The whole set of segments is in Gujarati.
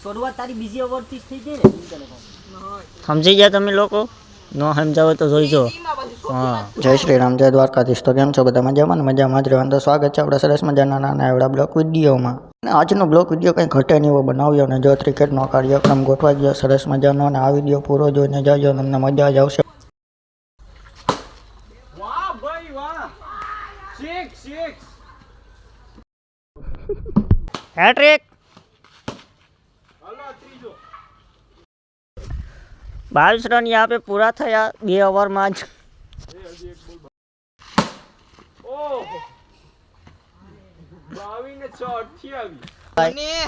શરૂઆત તારી બીજી ઓવરથી જ થઈ ગઈ ને સમજી ગયા તમે લોકો? ન સમજાવો તો જોઈજો. હા, જય શ્રી રામ, જય દ્વારકાધીશ. તો કેમ છો બધા? મજામાં ને? મજામાં જ રહેવાનું. તો સ્વાગત છે આપણે સરસ મજાના નાના એવડા બ્લોક વિડીયોમાં. આજનો બ્લોક વિડીયો કંઈ ઘટે નહીં એવો બનાવ્યો ને જો ક્રિકેટનો કાર્યક્રમ ગોઠવાઈ ગયો સરસ મજાનો, અને આ વિડીયો પૂરો જોઈને જાજો, તમને મજા જ આવશે. વાહ ભાઈ વાહ, સિક્સ હેટ્રિક. 22 रन यहाँ पे पूरा થયા 2 ઓવરમાં જ.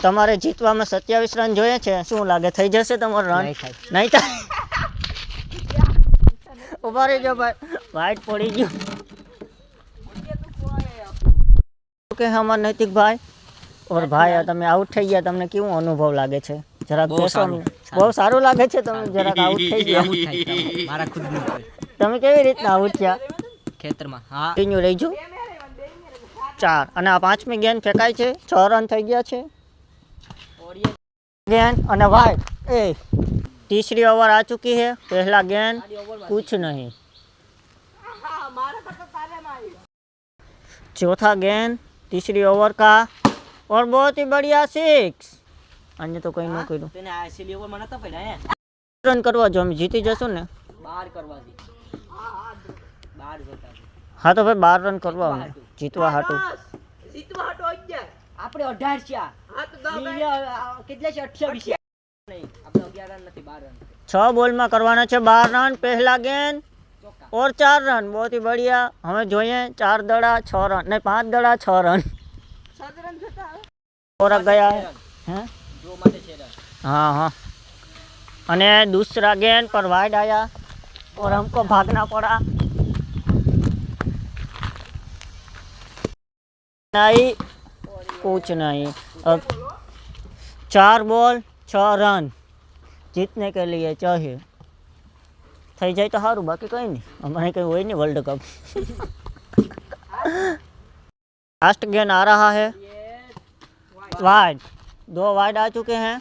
તમારે જીતવામાં 27 રન જોઈએ છે. શું લાગે થઈ જશે તમારો રન? નહીં થાય. ઉભા રહેજો ભાઈ, વાઇટ પડી ગયું. ઓકે હમાર નૈતિક ભાઈ ઓર ભાઈ, તમે આઉટ થઈ ગયા, તમને કેવું અનુભવ લાગે છે? જરાક કહેશો? બહુ સારું લાગે છે. તમે જરાક આઉટ થઈ ગયા. મારા ખુદનું તમે કેવી રીતના આઉટ થયા? ખેતરમાં. હા, કન્ટિન્યુ રહીજો. 4 અને આ 5મી ગેન્ડ ફેંકાય છે. 6 રન થઈ ગયા છે. गेंद અને वाइड ए तीसरी ओवर आ चुकी है. पहला गेंद कुछ नहीं. चौथा गेंद तीसरी ओवर का और बहुत ही बढ़िया 6. अन्य तो कहीं न करूँ તેને આ છેલ્લી ઓવર માં નતા પડ્યા હે. રન કરવા જો અમે જીતી જશું ને. 12 કરવા છે. 12 જતા. હા તો ભાઈ 12 રન કરવા અમે જીતવા હાટું. આપણે 18 છે. હા તો કેટલા છે? 28 છે. નહીં, આપણે 11 રન નથી, 12 રન. 6 બોલમાં કરવાના છે 12 रन. पहला गेंद और 4 रन. बहुत ही बढ़िया. हमें જોઈએ 4 દડા 6 રન नहीं 5 દડા 6 रन. 7 રન થતા और गया है हैं? જો માટે છે રન. हाँ हाँ. અને दूसरा गेंद पर वाइड आया और हमको भागना पड़ा. नहीं कुछ नहीं. अब 4 बॉल 6 रन जीतने के लिए चाहिए. થઈ જાય તો સારું, બાકી કંઈ નહીં. અમારે કંઈ હોય નહીં વર્ल्ड कप. लास्ट गेंद आ रहा है वाइड. 2 वाइड आ चुके हैं.